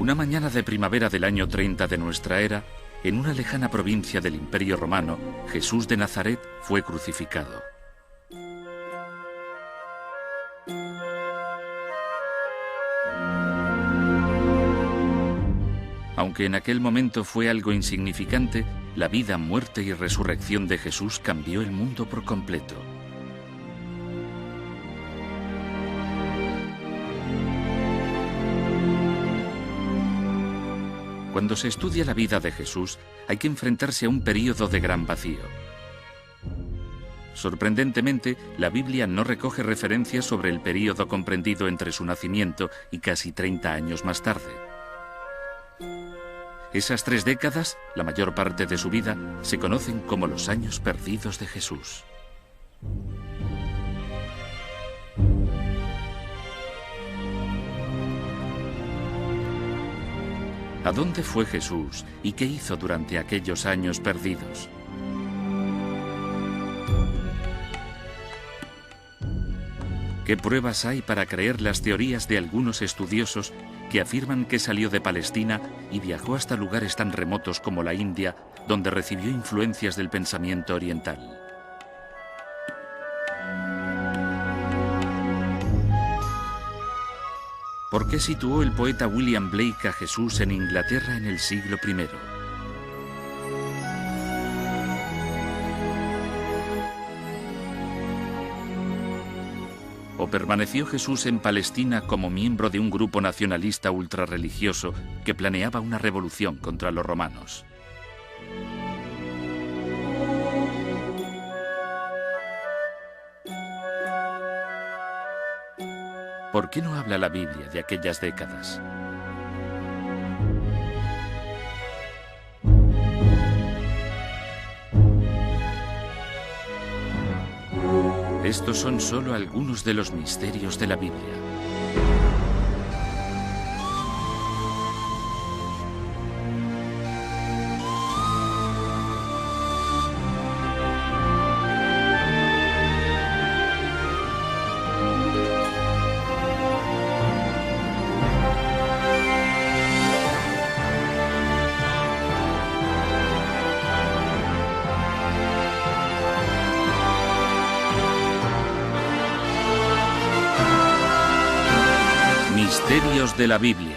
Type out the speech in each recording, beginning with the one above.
Una mañana de primavera del año 30 de nuestra era, en una lejana provincia del Imperio Romano, Jesús de Nazaret fue crucificado. Aunque en aquel momento fue algo insignificante, la vida, muerte y resurrección de Jesús cambió el mundo por completo. Cuando se estudia la vida de Jesús, hay que enfrentarse a un período de gran vacío. Sorprendentemente, la Biblia no recoge referencias sobre el período comprendido entre su nacimiento y casi 30 años más tarde. Esas 3 décadas, la mayor parte de su vida, se conocen como los años perdidos de Jesús. ¿A dónde fue Jesús y qué hizo durante aquellos años perdidos? ¿Qué pruebas hay para creer las teorías de algunos estudiosos que afirman que salió de Palestina y viajó hasta lugares tan remotos como la India, donde recibió influencias del pensamiento oriental? ¿Por qué situó el poeta William Blake a Jesús en Inglaterra en el siglo I? ¿O permaneció Jesús en Palestina como miembro de un grupo nacionalista ultrarreligioso que planeaba una revolución contra los romanos? ¿Por qué no habla la Biblia de aquellas décadas? Estos son solo algunos de los misterios de la Biblia. Misterios de la Biblia.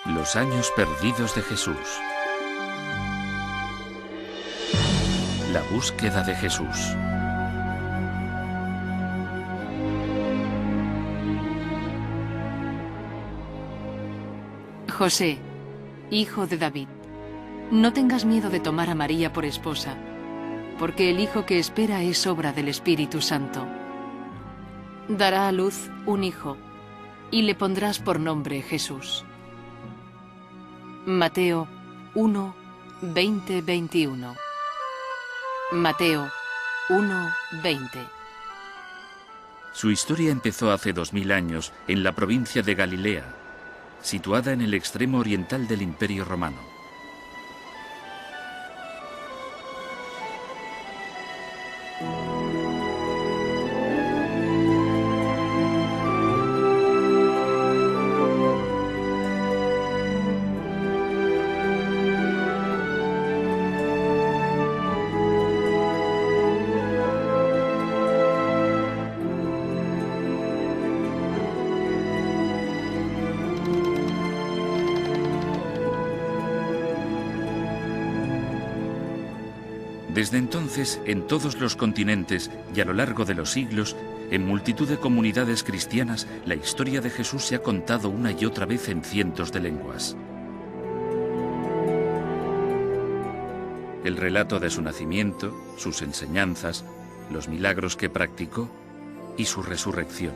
Los años perdidos de Jesús. La búsqueda de Jesús. José, hijo de David, no tengas miedo de tomar a María por esposa, porque el hijo que espera es obra del Espíritu Santo. Dará a luz un hijo, y le pondrás por nombre Jesús. Mateo 1, 20-21. Mateo 1, 20. Su historia empezó hace 2000 años en la provincia de Galilea, situada en el extremo oriental del Imperio Romano. Desde entonces, en todos los continentes y a lo largo de los siglos, en multitud de comunidades cristianas, la historia de Jesús se ha contado una y otra vez en cientos de lenguas. El relato de su nacimiento, sus enseñanzas, los milagros que practicó y su resurrección.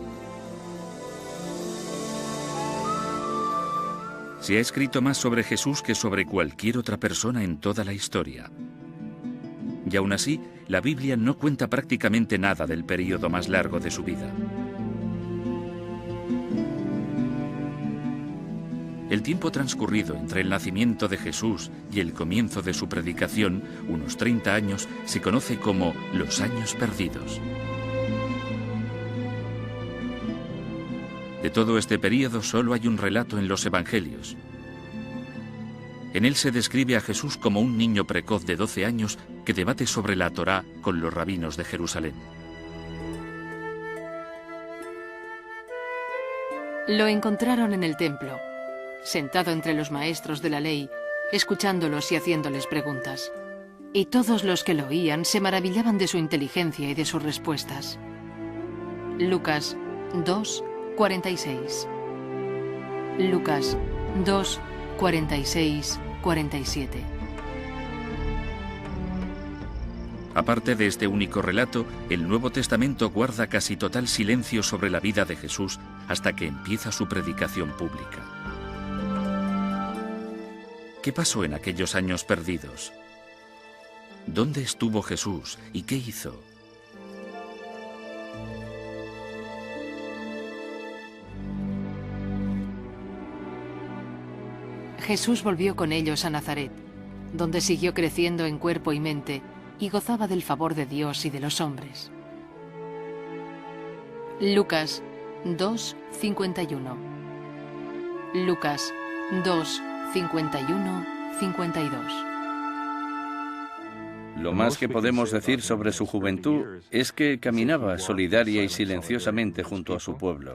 Se ha escrito más sobre Jesús que sobre cualquier otra persona en toda la historia. Y aún así, la Biblia no cuenta prácticamente nada del período más largo de su vida. El tiempo transcurrido entre el nacimiento de Jesús y el comienzo de su predicación, unos 30 años, se conoce como los años perdidos. De todo este período solo hay un relato en los Evangelios. En él se describe a Jesús como un niño precoz de 12 años que debate sobre la Torá con los rabinos de Jerusalén. Lo encontraron en el templo, sentado entre los maestros de la ley, escuchándolos y haciéndoles preguntas. Y todos los que lo oían se maravillaban de su inteligencia y de sus respuestas. Lucas 2, 46. Lucas 2, 46, 47. Aparte de este único relato, el Nuevo Testamento guarda casi total silencio sobre la vida de Jesús hasta que empieza su predicación pública. ¿Qué pasó en aquellos años perdidos? ¿Dónde estuvo Jesús y qué hizo? Jesús volvió con ellos a Nazaret, donde siguió creciendo en cuerpo y mente y gozaba del favor de Dios y de los hombres. Lucas 2, 51. Lucas 2, 51, 52. Lo más que podemos decir sobre su juventud es que caminaba solidaria y silenciosamente junto a su pueblo,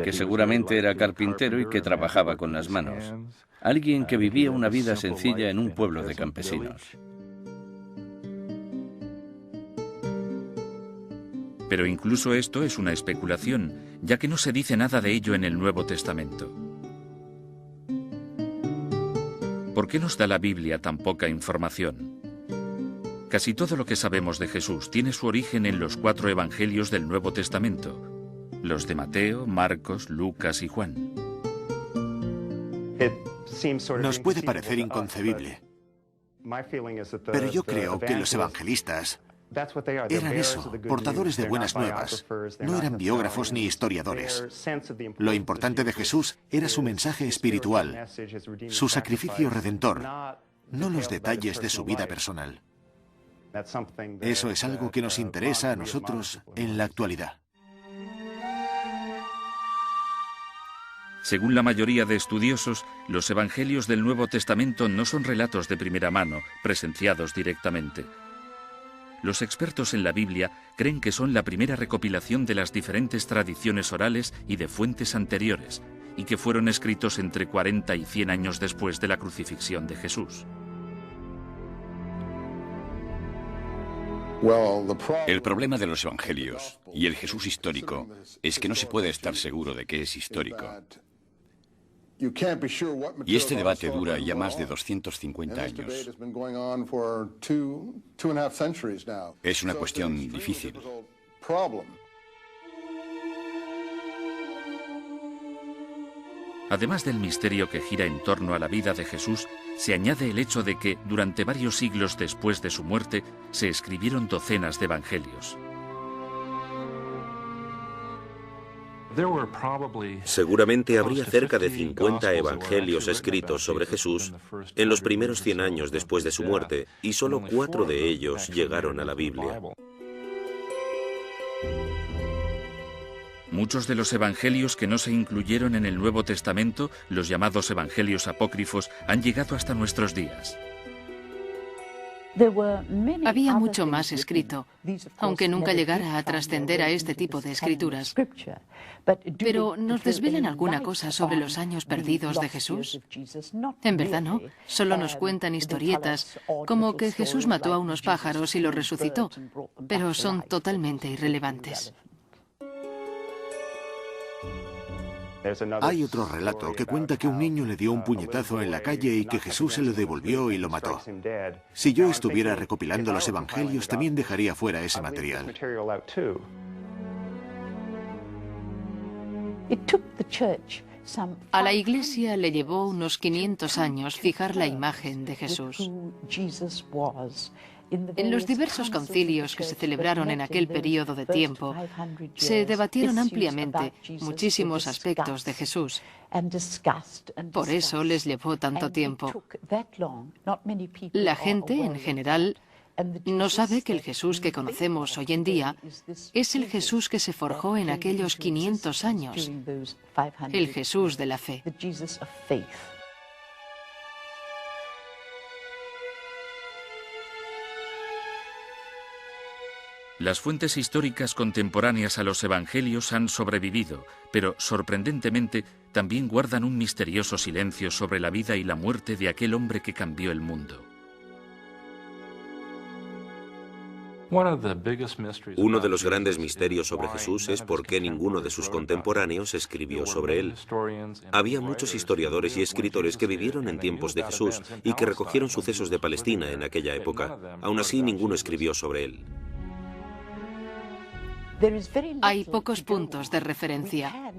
que seguramente era carpintero y que trabajaba con las manos. Alguien que vivía una vida sencilla en un pueblo de campesinos. Pero incluso esto es una especulación, ya que no se dice nada de ello en el Nuevo Testamento. ¿Por qué nos da la Biblia tan poca información? Casi todo lo que sabemos de Jesús tiene su origen en los 4 evangelios del Nuevo Testamento, los de Mateo, Marcos, Lucas y Juan. Nos puede parecer inconcebible, pero yo creo que los evangelistas eran eso, portadores de buenas nuevas. No eran biógrafos ni historiadores. Lo importante de Jesús era su mensaje espiritual, su sacrificio redentor, no los detalles de su vida personal. Eso es algo que nos interesa a nosotros en la actualidad. Según la mayoría de estudiosos, los evangelios del Nuevo Testamento no son relatos de primera mano, presenciados directamente. Los expertos en la Biblia creen que son la primera recopilación de las diferentes tradiciones orales y de fuentes anteriores, y que fueron escritos entre 40 y 100 años después de la crucifixión de Jesús. El problema de los evangelios y el Jesús histórico es que no se puede estar seguro de que es histórico. Y este debate dura ya más de 250 años. Es una cuestión difícil. Además del misterio que gira en torno a la vida de Jesús, se añade el hecho de que, durante varios siglos después de su muerte, se escribieron docenas de evangelios. Seguramente habría cerca de 50 evangelios escritos sobre Jesús en los primeros 100 años después de su muerte, y solo 4 de ellos llegaron a la Biblia. Muchos de los evangelios que no se incluyeron en el Nuevo Testamento, los llamados evangelios apócrifos, han llegado hasta nuestros días. Había mucho más escrito, aunque nunca llegara a trascender a este tipo de escrituras. Pero, ¿nos desvelan alguna cosa sobre los años perdidos de Jesús? En verdad no, solo nos cuentan historietas, como que Jesús mató a unos pájaros y los resucitó, pero son totalmente irrelevantes. Hay otro relato que cuenta que un niño le dio un puñetazo en la calle y que Jesús se lo devolvió y lo mató. Si yo estuviera recopilando los evangelios, también dejaría fuera ese material. A la Iglesia le llevó unos 500 años fijar la imagen de Jesús. En los diversos concilios que se celebraron en aquel periodo de tiempo, se debatieron ampliamente muchísimos aspectos de Jesús. Por eso les llevó tanto tiempo. La gente, en general, no sabe que el Jesús que conocemos hoy en día es el Jesús que se forjó en aquellos 500 años, el Jesús de la fe. Las fuentes históricas contemporáneas a los evangelios han sobrevivido, pero sorprendentemente también guardan un misterioso silencio sobre la vida y la muerte de aquel hombre que cambió el mundo. Uno de los grandes misterios sobre Jesús es por qué ninguno de sus contemporáneos escribió sobre él. Había muchos historiadores y escritores que vivieron en tiempos de Jesús y que recogieron sucesos de Palestina en aquella época. Aún así, ninguno escribió sobre él. Hay pocos puntos de referencia.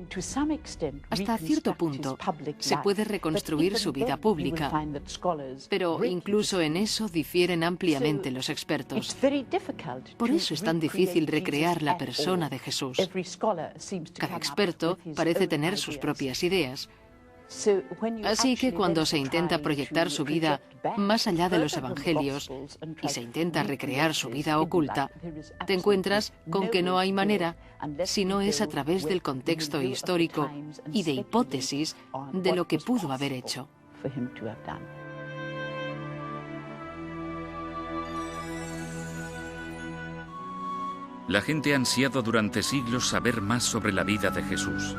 Hasta cierto punto se puede reconstruir su vida pública, pero incluso en eso difieren ampliamente los expertos. Por eso es tan difícil recrear la persona de Jesús. Cada experto parece tener sus propias ideas. Así que cuando se intenta proyectar su vida más allá de los evangelios y se intenta recrear su vida oculta, te encuentras con que no hay manera si no es a través del contexto histórico y de hipótesis de lo que pudo haber hecho. La gente ha ansiado durante siglos saber más sobre la vida de Jesús.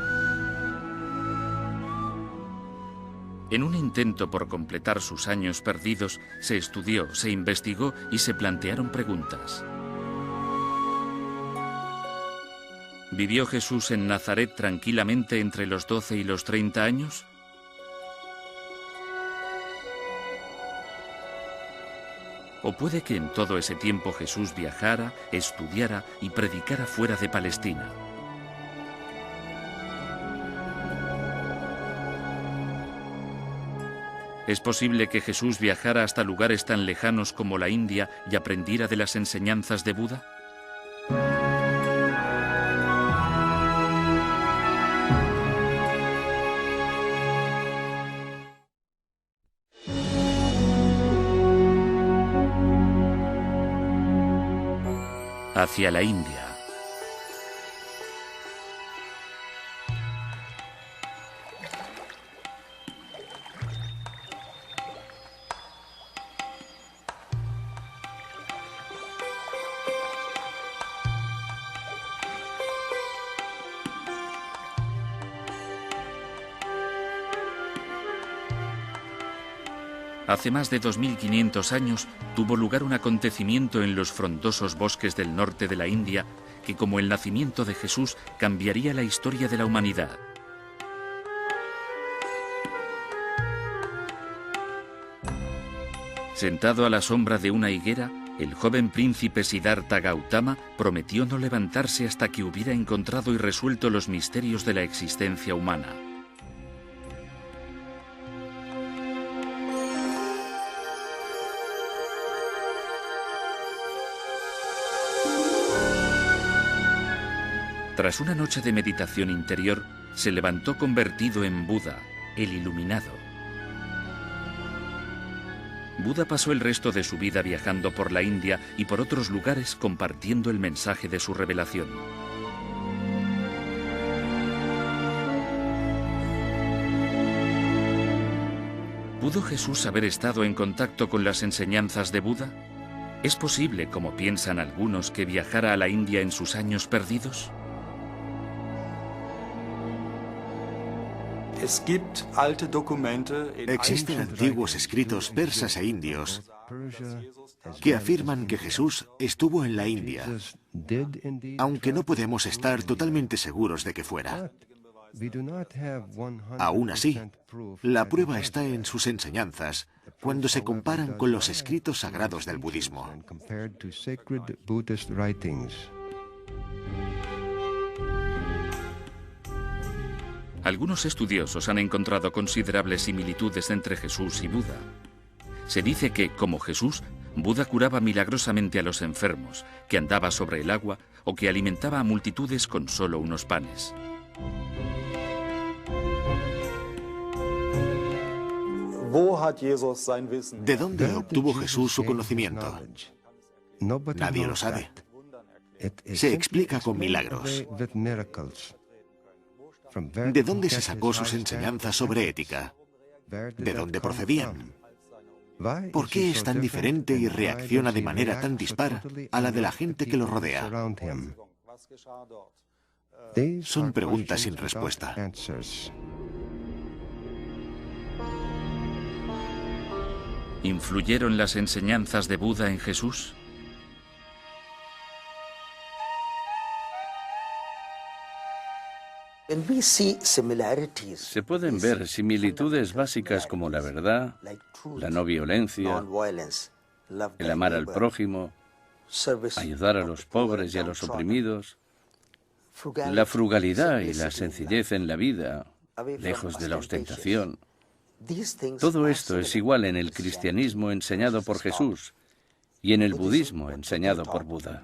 En un intento por completar sus años perdidos, se estudió, se investigó y se plantearon preguntas. ¿Vivió Jesús en Nazaret tranquilamente entre los 12 y los 30 años? ¿O puede que en todo ese tiempo Jesús viajara, estudiara y predicara fuera de Palestina? ¿Es posible que Jesús viajara hasta lugares tan lejanos como la India y aprendiera de las enseñanzas de Buda? Hacia la India. Hace más de 2500 años tuvo lugar un acontecimiento en los frondosos bosques del norte de la India que, como el nacimiento de Jesús, cambiaría la historia de la humanidad. Sentado a la sombra de una higuera, el joven príncipe Siddhartha Gautama prometió no levantarse hasta que hubiera encontrado y resuelto los misterios de la existencia humana. Tras una noche de meditación interior, se levantó convertido en Buda, el iluminado. Buda pasó el resto de su vida viajando por la India y por otros lugares compartiendo el mensaje de su revelación. ¿Pudo Jesús haber estado en contacto con las enseñanzas de Buda? ¿Es posible, como piensan algunos, que viajara a la India en sus años perdidos? Existen antiguos escritos persas e indios que afirman que Jesús estuvo en la India, aunque no podemos estar totalmente seguros de que fuera. Aún así, la prueba está en sus enseñanzas cuando se comparan con los escritos sagrados del budismo. Algunos estudiosos han encontrado considerables similitudes entre Jesús y Buda. Se dice que, como Jesús, Buda curaba milagrosamente a los enfermos, que andaba sobre el agua o que alimentaba a multitudes con solo unos panes. ¿De dónde obtuvo Jesús su conocimiento? Nadie lo sabe. Se explica con milagros. ¿De dónde se sacó sus enseñanzas sobre ética? ¿De dónde procedían? ¿Por qué es tan diferente y reacciona de manera tan dispar a la de la gente que lo rodea? Son preguntas sin respuesta. ¿Influyeron las enseñanzas de Buda en Jesús? Se pueden ver similitudes básicas como la verdad, la no violencia, el amar al prójimo, ayudar a los pobres y a los oprimidos, la frugalidad y la sencillez en la vida, lejos de la ostentación. Todo esto es igual en el cristianismo enseñado por Jesús y en el budismo enseñado por Buda.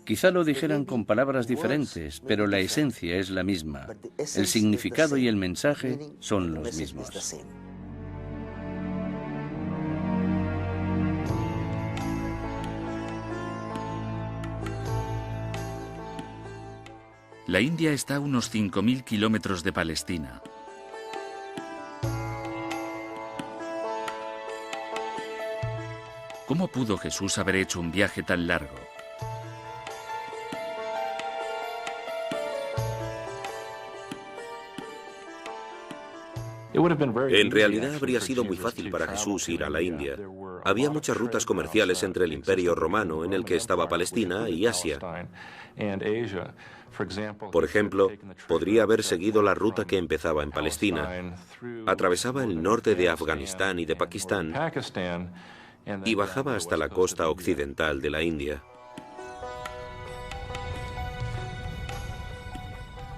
Quizá lo dijeran con palabras diferentes, pero la esencia es la misma. El significado y el mensaje son los mismos. La India está a unos 5.000 kilómetros de Palestina. ¿Cómo pudo Jesús haber hecho un viaje tan largo? En realidad habría sido muy fácil para Jesús ir a la India. Había muchas rutas comerciales entre el Imperio Romano, en el que estaba Palestina, y Asia. Por ejemplo, podría haber seguido la ruta que empezaba en Palestina. Atravesaba el norte de Afganistán y de Pakistán y bajaba hasta la costa occidental de la India.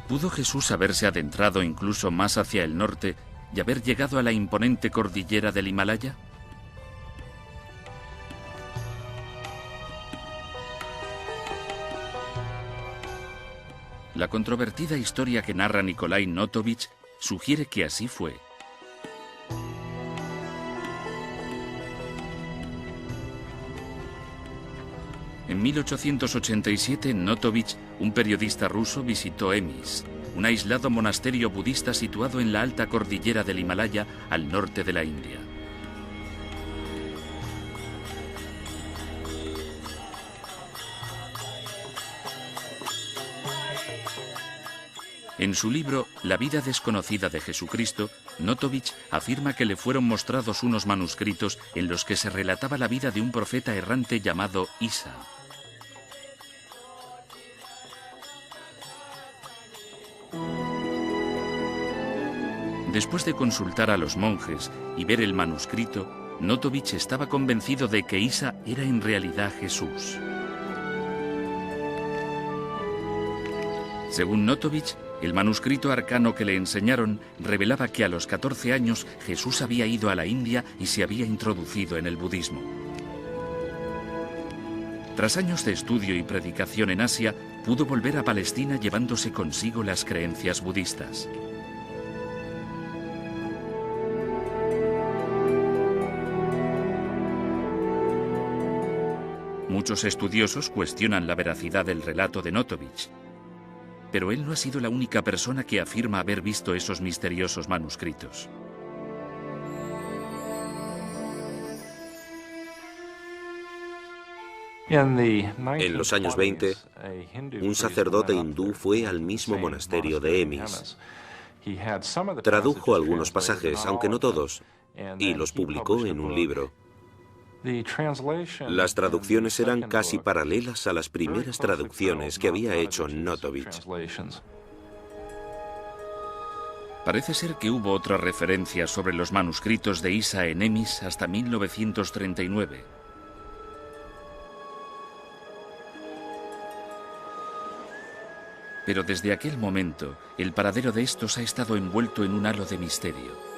¿Pudo Jesús haberse adentrado incluso más hacia el norte y haber llegado a la imponente cordillera del Himalaya? La controvertida historia que narra Nikolai Notovich sugiere que así fue. En 1887, Notovich, un periodista ruso, visitó Emis, un aislado monasterio budista situado en la alta cordillera del Himalaya, al norte de la India. En su libro La vida desconocida de Jesucristo, Notovich afirma que le fueron mostrados unos manuscritos en los que se relataba la vida de un profeta errante llamado Isa. Después de consultar a los monjes y ver el manuscrito, Notovich estaba convencido de que Isa era en realidad Jesús. Según Notovich, el manuscrito arcano que le enseñaron revelaba que a los 14 años Jesús había ido a la India y se había introducido en el budismo. Tras años de estudio y predicación en Asia, pudo volver a Palestina llevándose consigo las creencias budistas. Muchos estudiosos cuestionan la veracidad del relato de Notovich, pero él no ha sido la única persona que afirma haber visto esos misteriosos manuscritos. En los años 20, un sacerdote hindú fue al mismo monasterio de Emis. Tradujo algunos pasajes, aunque no todos, y los publicó en un libro. Las traducciones eran casi paralelas a las primeras traducciones que había hecho Notovich. Parece ser que hubo otra referencia sobre los manuscritos de Isa en Emis hasta 1939. Pero desde aquel momento, el paradero de estos ha estado envuelto en un halo de misterio.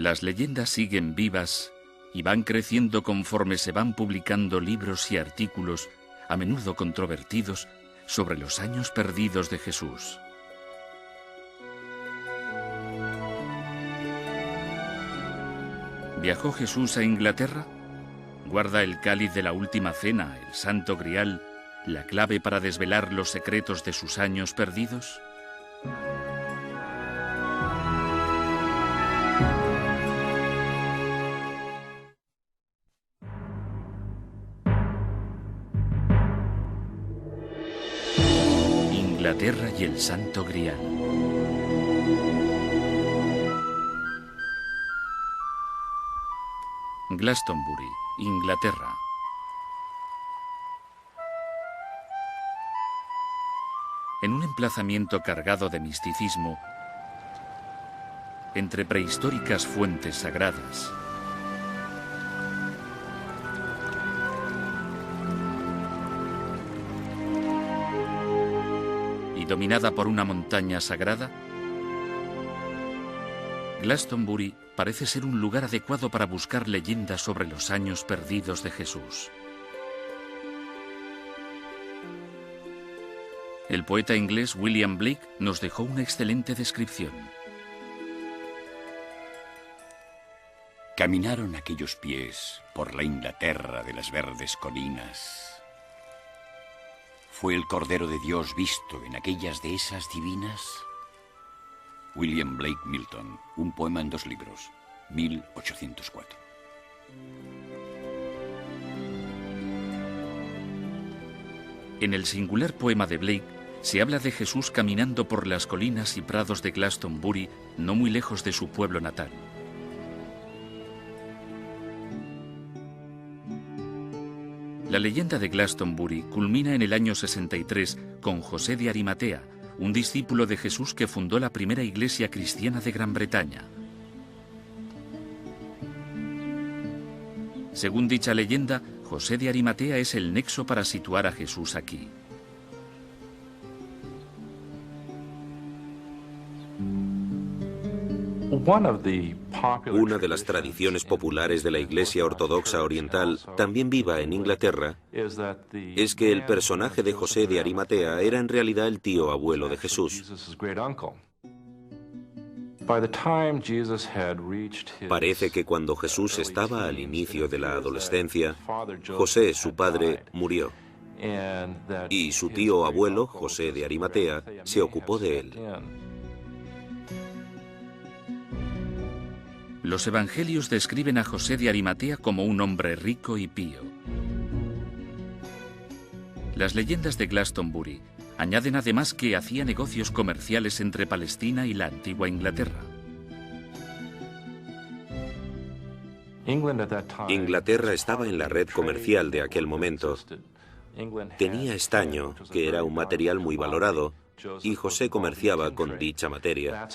Las leyendas siguen vivas y van creciendo conforme se van publicando libros y artículos, a menudo controvertidos, sobre los años perdidos de Jesús. ¿Viajó Jesús a Inglaterra? ¿Guarda el cáliz de la última cena, el Santo Grial, la clave para desvelar los secretos de sus años perdidos? Inglaterra y el Santo Grial. Glastonbury, Inglaterra. En un emplazamiento cargado de misticismo, entre prehistóricas fuentes sagradas, y dominada por una montaña sagrada, Glastonbury parece ser un lugar adecuado para buscar leyendas sobre los años perdidos de Jesús. El poeta inglés William Blake nos dejó una excelente descripción. Caminaron aquellos pies por la Inglaterra de las verdes colinas. ¿Fue el Cordero de Dios visto en aquellas dehesas divinas? William Blake Milton, un poema en 2 libros, 1804. En el singular poema de Blake se habla de Jesús caminando por las colinas y prados de Glastonbury, no muy lejos de su pueblo natal. La leyenda de Glastonbury culmina en el año 63 con José de Arimatea, un discípulo de Jesús que fundó la primera iglesia cristiana de Gran Bretaña. Según dicha leyenda, José de Arimatea es el nexo para situar a Jesús aquí. Una de las tradiciones populares de la Iglesia Ortodoxa Oriental, también viva en Inglaterra, es que el personaje de José de Arimatea era en realidad el tío abuelo de Jesús. Parece que cuando Jesús estaba al inicio de la adolescencia, José, su padre, murió. Y su tío abuelo, José de Arimatea, se ocupó de él. Los evangelios describen a José de Arimatea como un hombre rico y pío. Las leyendas de Glastonbury añaden además que hacía negocios comerciales entre Palestina y la antigua Inglaterra. Inglaterra estaba en la red comercial de aquel momento. Tenía estaño, que era un material muy valorado, y José comerciaba con dicha materia.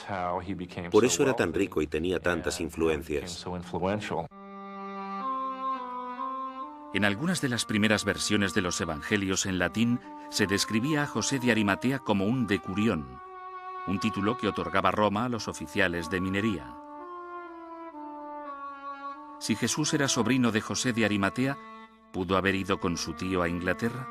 Por eso era tan rico y tenía tantas influencias. En algunas de las primeras versiones de los evangelios en latín se describía a José de Arimatea como un decurión, un título que otorgaba Roma a los oficiales de minería. Si Jesús era sobrino de José de Arimatea, ¿pudo haber ido con su tío a Inglaterra?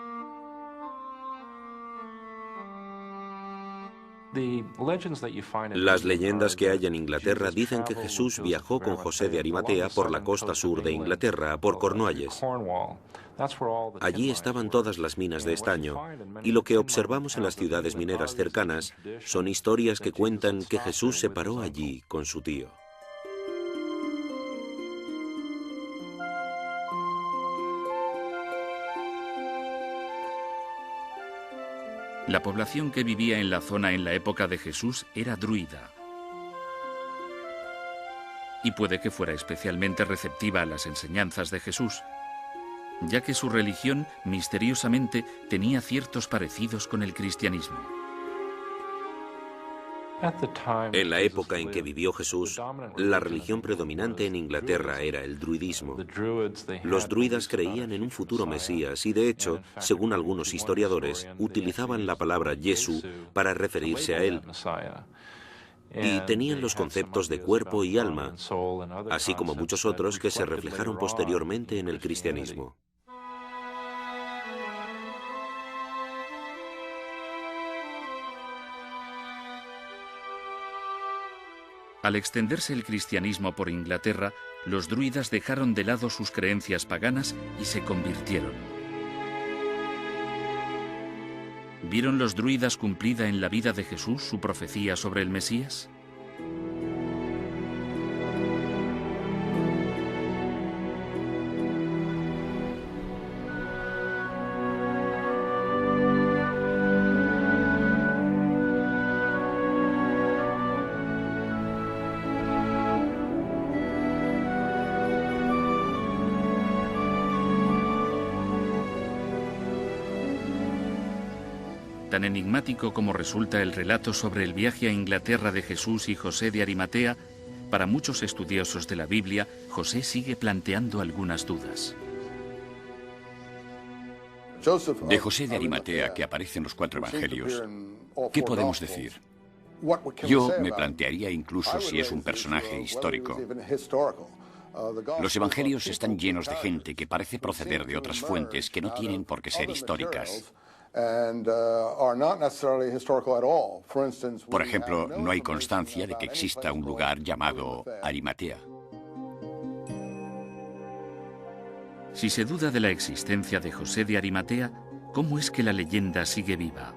Las leyendas que hay en Inglaterra dicen que Jesús viajó con José de Arimatea por la costa sur de Inglaterra, por Cornualles. Allí estaban todas las minas de estaño, y lo que observamos en las ciudades mineras cercanas son historias que cuentan que Jesús se paró allí con su tío. La población que vivía en la zona en la época de Jesús era druida. Y puede que fuera especialmente receptiva a las enseñanzas de Jesús, ya que su religión misteriosamente tenía ciertos parecidos con el cristianismo. En la época en que vivió Jesús, la religión predominante en Inglaterra era el druidismo. Los druidas creían en un futuro Mesías y, de hecho, según algunos historiadores, utilizaban la palabra Jesús para referirse a él. y tenían los conceptos de cuerpo y alma, así como muchos otros que se reflejaron posteriormente en el cristianismo. Al extenderse el cristianismo por Inglaterra, los druidas dejaron de lado sus creencias paganas y se convirtieron. ¿Vieron los druidas cumplida en la vida de Jesús su profecía sobre el Mesías? Tan enigmático como resulta el relato sobre el viaje a Inglaterra de Jesús y José de Arimatea, para muchos estudiosos de la Biblia, José sigue planteando algunas dudas. De José de Arimatea, que aparece en los 4 evangelios, ¿qué podemos decir? Yo me plantearía incluso si es un personaje histórico. Los evangelios están llenos de gente que parece proceder de otras fuentes que no tienen por qué ser históricas. Por ejemplo, no hay constancia de que exista un lugar llamado Arimatea. Si se duda de la existencia de José de Arimatea, ¿cómo es que la leyenda sigue viva?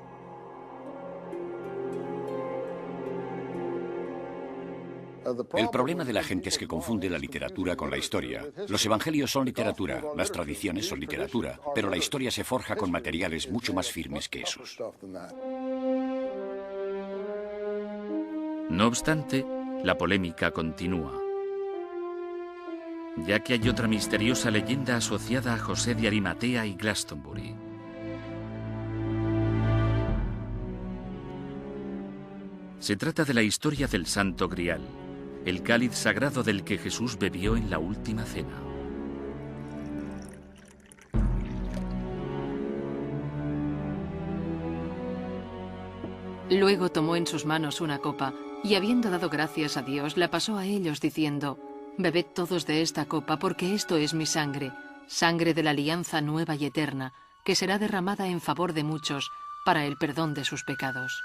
El problema de la gente es que confunde la literatura con la historia. Los evangelios son literatura, las tradiciones son literatura, pero la historia se forja con materiales mucho más firmes que esos. No obstante, la polémica continúa, ya que hay otra misteriosa leyenda asociada a José de Arimatea y Glastonbury. Se trata de la historia del Santo Grial, el cáliz sagrado del que Jesús bebió en la última cena. Luego tomó en sus manos una copa, y habiendo dado gracias a Dios, la pasó a ellos diciendo: «Bebed todos de esta copa, porque esto es mi sangre, sangre de la alianza nueva y eterna, que será derramada en favor de muchos, para el perdón de sus pecados».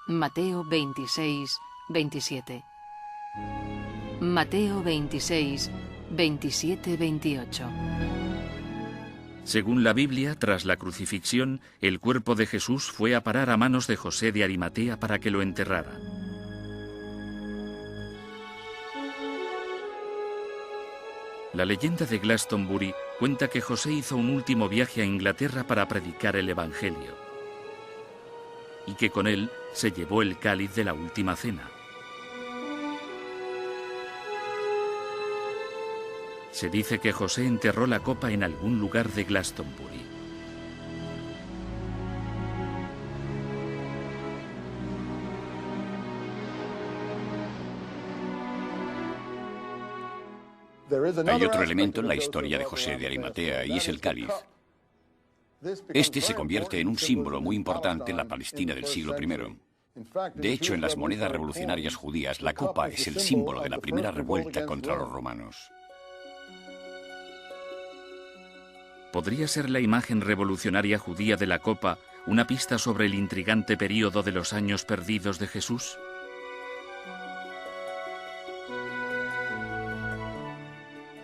Mateo 26, 27. Mateo 26, 27, 28. Según la Biblia, tras la crucifixión, el cuerpo de Jesús fue a parar a manos de José de Arimatea para que lo enterrara. La leyenda de Glastonbury cuenta que José hizo un último viaje a Inglaterra para predicar el Evangelio, y que con él se llevó el cáliz de la última cena. Se dice que José enterró la copa en algún lugar de Glastonbury. Hay otro elemento en la historia de José de Arimatea y es el cáliz. Este se convierte en un símbolo muy importante en la Palestina del siglo I. De hecho, en las monedas revolucionarias judías, la copa es el símbolo de la primera revuelta contra los romanos. ¿Podría ser la imagen revolucionaria judía de la copa una pista sobre el intrigante período de los años perdidos de Jesús?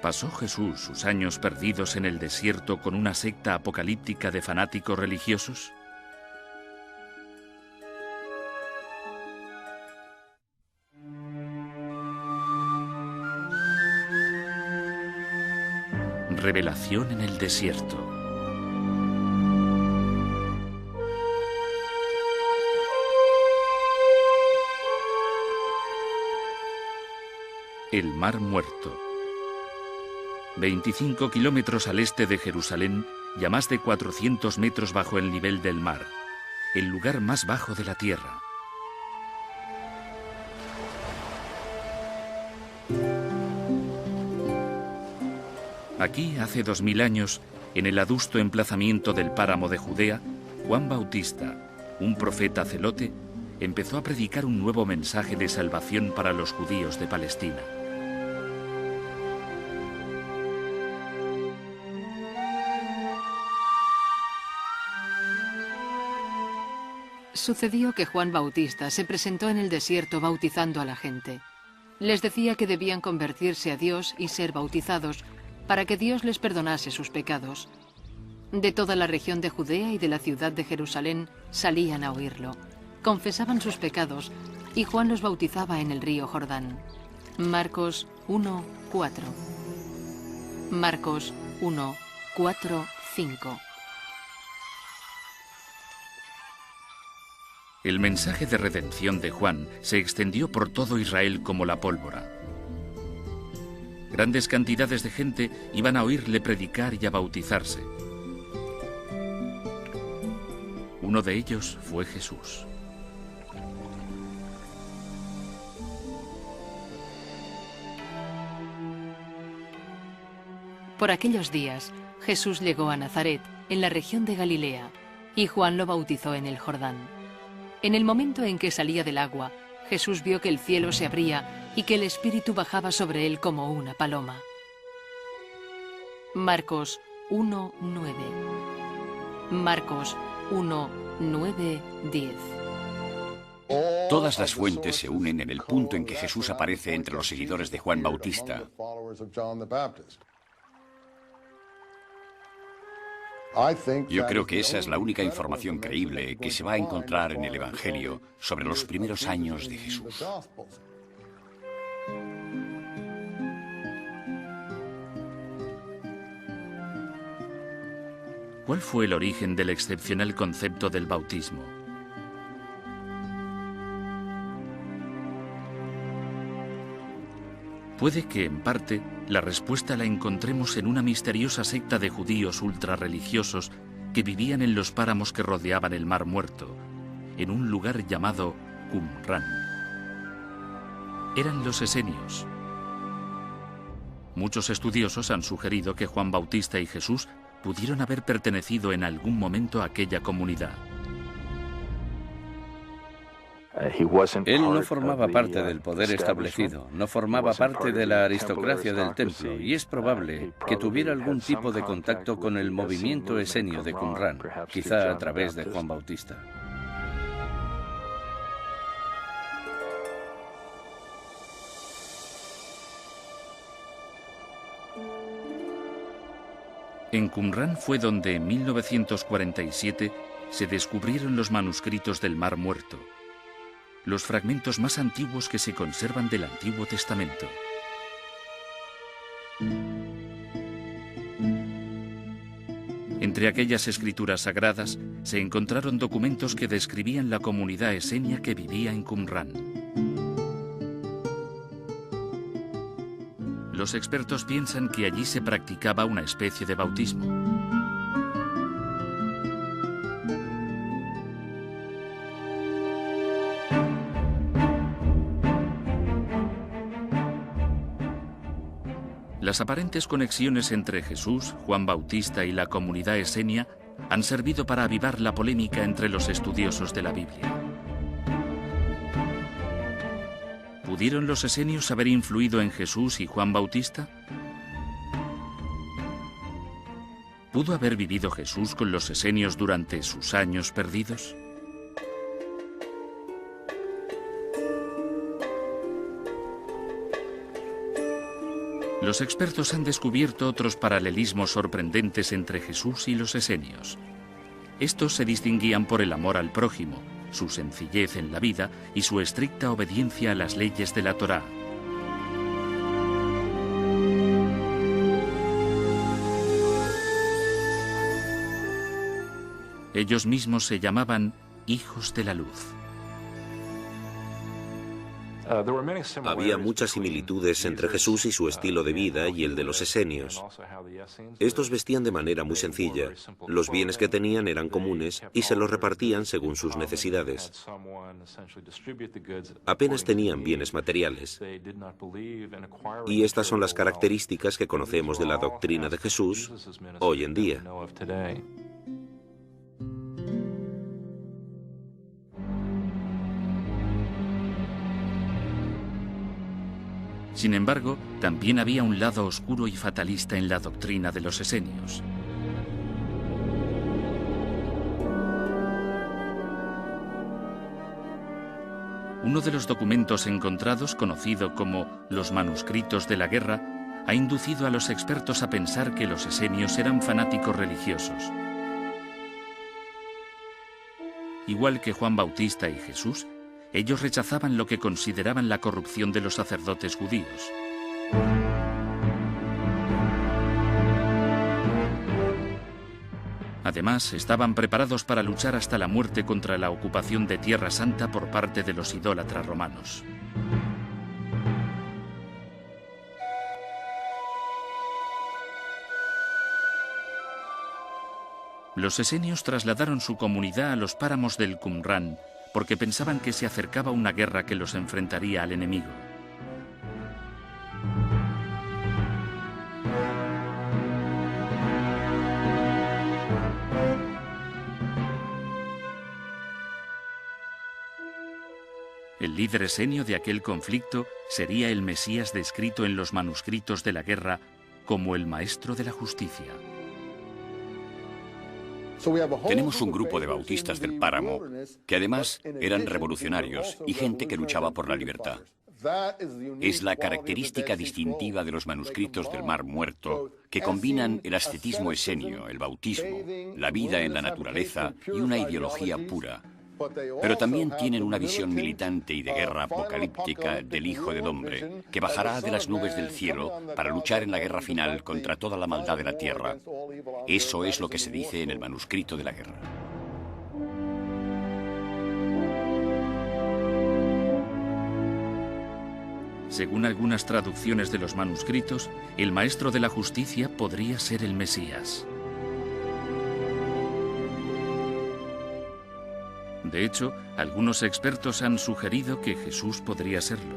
¿Pasó Jesús sus años perdidos en el desierto con una secta apocalíptica de fanáticos religiosos? Revelación en el desierto. El Mar Muerto. 25 kilómetros al este de Jerusalén y a más de 400 metros bajo el nivel del mar, el lugar más bajo de la tierra. Aquí, hace 2000 años, en el adusto emplazamiento del páramo de Judea, Juan Bautista, un profeta celote, empezó a predicar un nuevo mensaje de salvación para los judíos de Palestina. Sucedió que Juan Bautista se presentó en el desierto bautizando a la gente. Les decía que debían convertirse a Dios y ser bautizados para que Dios les perdonase sus pecados. De toda la región de Judea y de la ciudad de Jerusalén salían a oírlo. Confesaban sus pecados y Juan los bautizaba en el río Jordán. Marcos 1:4. Marcos 1:4-5. El mensaje de redención de Juan se extendió por todo Israel como la pólvora. Grandes cantidades de gente iban a oírle predicar y a bautizarse. Uno de ellos fue Jesús. Por aquellos días, Jesús llegó a Nazaret, en la región de Galilea, y Juan lo bautizó en el Jordán. En el momento en que salía del agua, Jesús vio que el cielo se abría y que el Espíritu bajaba sobre él como una paloma. Marcos 1:9. Marcos 1:9-10. Todas las fuentes se unen en el punto en que Jesús aparece entre los seguidores de Juan Bautista. Yo creo que esa es la única información creíble que se va a encontrar en el Evangelio sobre los primeros años de Jesús. ¿Cuál fue el origen del excepcional concepto del bautismo? Puede que, en parte, la respuesta la encontremos en una misteriosa secta de judíos ultrarreligiosos que vivían en los páramos que rodeaban el Mar Muerto, en un lugar llamado Qumran. Eran los esenios. Muchos estudiosos han sugerido que Juan Bautista y Jesús pudieron haber pertenecido en algún momento a aquella comunidad. Él no formaba parte del poder establecido, no formaba parte de la aristocracia del templo, y es probable que tuviera algún tipo de contacto con el movimiento esenio de Qumran, quizá a través de Juan Bautista. En Qumran fue donde en 1947 se descubrieron los manuscritos del Mar Muerto, los fragmentos más antiguos que se conservan del Antiguo Testamento. Entre aquellas escrituras sagradas se encontraron documentos que describían la comunidad esenia que vivía en Qumran. Los expertos piensan que allí se practicaba una especie de bautismo. Las aparentes conexiones entre Jesús, Juan Bautista y la comunidad esenia han servido para avivar la polémica entre los estudiosos de la Biblia. ¿Pudieron los esenios haber influido en Jesús y Juan Bautista? ¿Pudo haber vivido Jesús con los esenios durante sus años perdidos? Los expertos han descubierto otros paralelismos sorprendentes entre Jesús y los esenios. Estos se distinguían por el amor al prójimo, su sencillez en la vida y su estricta obediencia a las leyes de la Torá. Ellos mismos se llamaban hijos de la luz. Había muchas similitudes entre Jesús y su estilo de vida y el de los esenios. Estos vestían de manera muy sencilla, los bienes que tenían eran comunes y se los repartían según sus necesidades. Apenas tenían bienes materiales. Y estas son las características que conocemos de la doctrina de Jesús hoy en día. Sin embargo, también había un lado oscuro y fatalista en la doctrina de los esenios. Uno de los documentos encontrados, conocido como los manuscritos de la guerra, ha inducido a los expertos a pensar que los esenios eran fanáticos religiosos. Igual que Juan Bautista y Jesús, ellos rechazaban lo que consideraban la corrupción de los sacerdotes judíos. Además, estaban preparados para luchar hasta la muerte contra la ocupación de Tierra Santa por parte de los idólatras romanos. Los esenios trasladaron su comunidad a los páramos del Qumrán porque pensaban que se acercaba una guerra que los enfrentaría al enemigo. El líder esenio de aquel conflicto sería el Mesías descrito en los manuscritos de la guerra como el maestro de la justicia. Tenemos un grupo de bautistas del páramo que además eran revolucionarios y gente que luchaba por la libertad. Es la característica distintiva de los manuscritos del Mar Muerto, que combinan el ascetismo esenio, el bautismo, la vida en la naturaleza y una ideología pura. Pero también tienen una visión militante y de guerra apocalíptica del Hijo del Hombre, que bajará de las nubes del cielo para luchar en la guerra final contra toda la maldad de la tierra. Eso es lo que se dice en el manuscrito de la guerra. Según algunas traducciones de los manuscritos, el maestro de la justicia podría ser el Mesías. De hecho, algunos expertos han sugerido que Jesús podría serlo.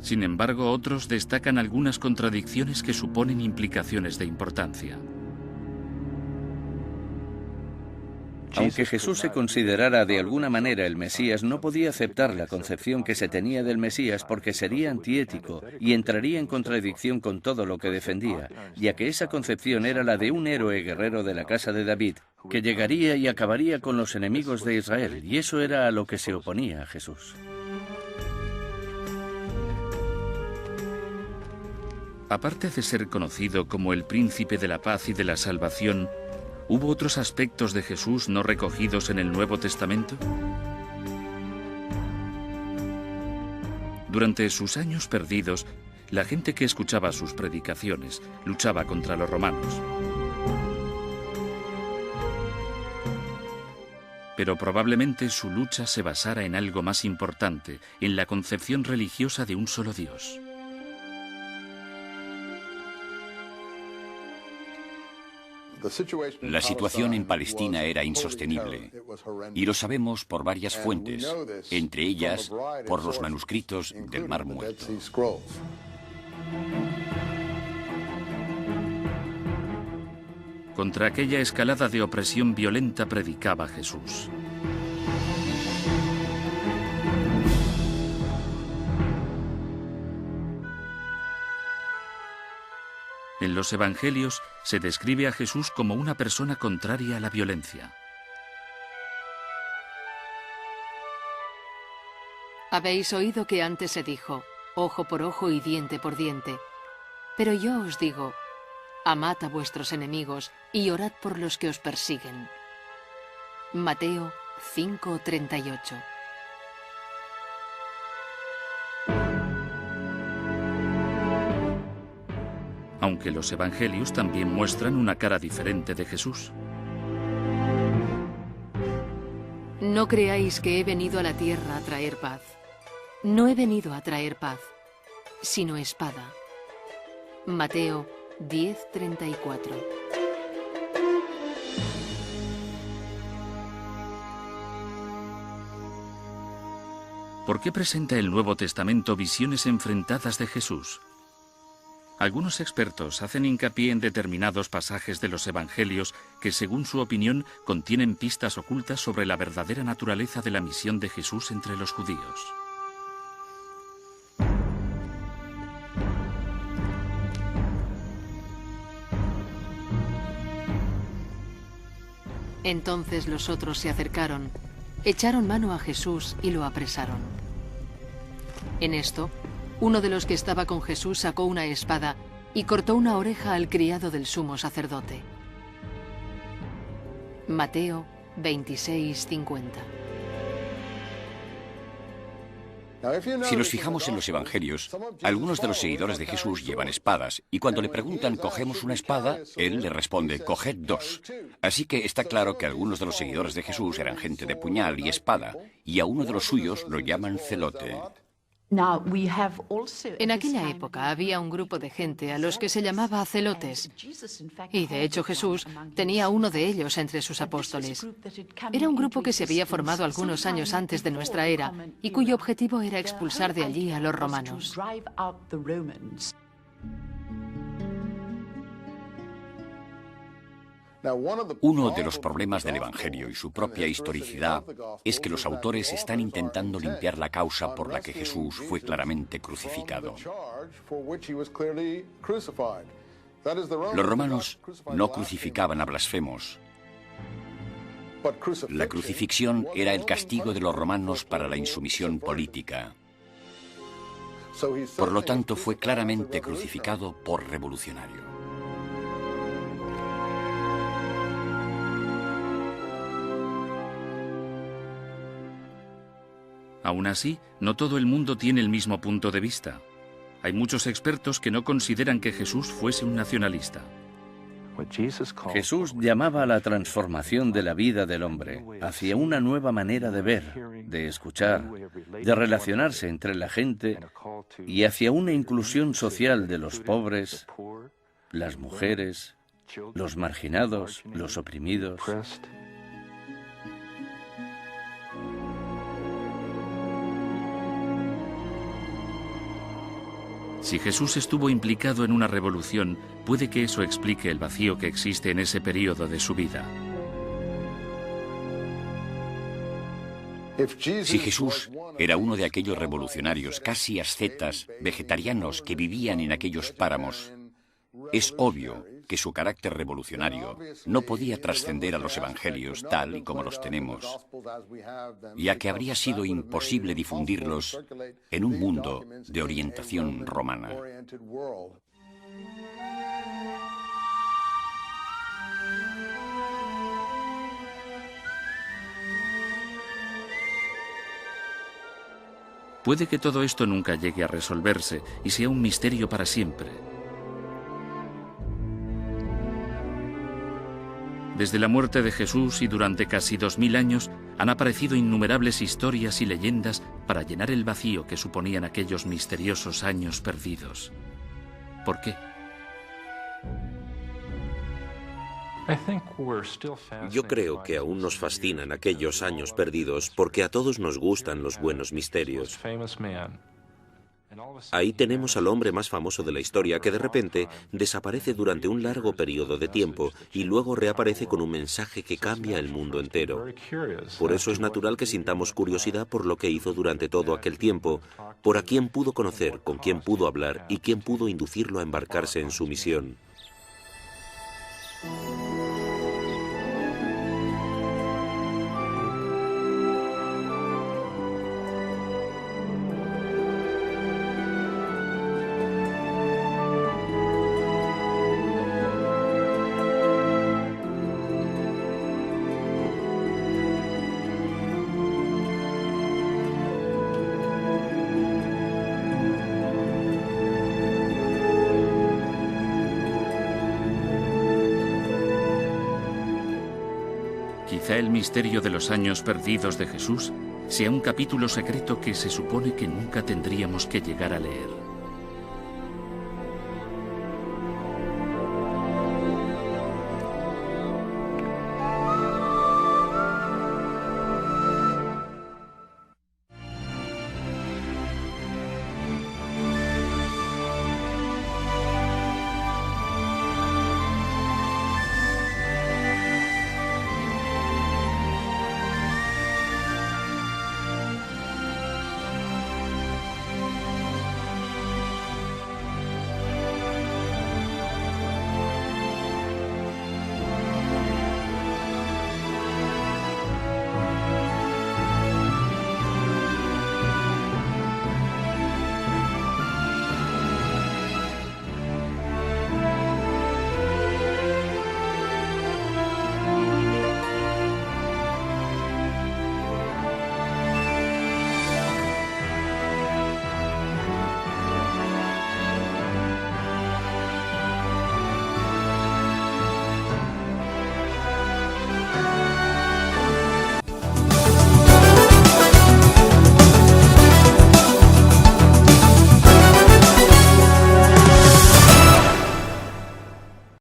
Sin embargo, otros destacan algunas contradicciones que suponen implicaciones de importancia. Aunque Jesús se considerara de alguna manera el Mesías, no podía aceptar la concepción que se tenía del Mesías porque sería antiético y entraría en contradicción con todo lo que defendía, ya que esa concepción era la de un héroe guerrero de la casa de David, que llegaría y acabaría con los enemigos de Israel, y eso era a lo que se oponía a Jesús. Aparte de ser conocido como el príncipe de la paz y de la salvación, ¿hubo otros aspectos de Jesús no recogidos en el Nuevo Testamento? Durante sus años perdidos, la gente que escuchaba sus predicaciones luchaba contra los romanos. Pero probablemente su lucha se basara en algo más importante, en la concepción religiosa de un solo Dios. La situación en Palestina era insostenible, y lo sabemos por varias fuentes, entre ellas por los manuscritos del Mar Muerto. Contra aquella escalada de opresión violenta predicaba Jesús. En los evangelios se describe a Jesús como una persona contraria a la violencia. Habéis oído que antes se dijo, ojo por ojo y diente por diente. Pero yo os digo, amad a vuestros enemigos y orad por los que os persiguen. Mateo 5:38. Aunque los evangelios también muestran una cara diferente de Jesús. No creáis que he venido a la tierra a traer paz. No he venido a traer paz, sino espada. Mateo 10:34. ¿Por qué presenta el Nuevo Testamento visiones enfrentadas de Jesús? Algunos expertos hacen hincapié en determinados pasajes de los evangelios que, según su opinión, contienen pistas ocultas sobre la verdadera naturaleza de la misión de Jesús entre los judíos. Entonces los otros se acercaron, echaron mano a Jesús y lo apresaron. En esto, uno de los que estaba con Jesús sacó una espada y cortó una oreja al criado del sumo sacerdote. Mateo 26:50. Si nos fijamos en los evangelios, algunos de los seguidores de Jesús llevan espadas, y cuando le preguntan ¿cogemos una espada?, él le responde «coged dos». Así que está claro que algunos de los seguidores de Jesús eran gente de puñal y espada, y a uno de los suyos lo llaman celote. En aquella época había un grupo de gente a los que se llamaba celotes, y de hecho Jesús tenía uno de ellos entre sus apóstoles. Era un grupo que se había formado algunos años antes de nuestra era y cuyo objetivo era expulsar de allí a los romanos. Uno de los problemas del Evangelio y su propia historicidad es que los autores están intentando limpiar la causa por la que Jesús fue claramente crucificado. Los romanos no crucificaban a blasfemos. La crucifixión era el castigo de los romanos para la insumisión política. Por lo tanto, fue claramente crucificado por revolucionario. Aún así, no todo el mundo tiene el mismo punto de vista. Hay muchos expertos que no consideran que Jesús fuese un nacionalista. Jesús llamaba a la transformación de la vida del hombre hacia una nueva manera de ver, de escuchar, de relacionarse entre la gente y hacia una inclusión social de los pobres, las mujeres, los marginados, los oprimidos. Si Jesús estuvo implicado en una revolución, puede que eso explique el vacío que existe en ese periodo de su vida. Si Jesús era uno de aquellos revolucionarios casi ascetas, vegetarianos que vivían en aquellos páramos, es obvio que su carácter revolucionario no podía trascender a los evangelios tal y como los tenemos, ya que habría sido imposible difundirlos en un mundo de orientación romana. Puede que todo esto nunca llegue a resolverse y sea un misterio para siempre. Desde la muerte de Jesús y durante casi 2000 años han aparecido innumerables historias y leyendas para llenar el vacío que suponían aquellos misteriosos años perdidos. ¿Por qué? Yo creo que aún nos fascinan aquellos años perdidos porque a todos nos gustan los buenos misterios. Ahí tenemos al hombre más famoso de la historia que de repente desaparece durante un largo periodo de tiempo y luego reaparece con un mensaje que cambia el mundo entero. Por eso es natural que sintamos curiosidad por lo que hizo durante todo aquel tiempo, por a quién pudo conocer, con quién pudo hablar y quién pudo inducirlo a embarcarse en su misión. Quizá el misterio de los años perdidos de Jesús sea un capítulo secreto que se supone que nunca tendríamos que llegar a leer.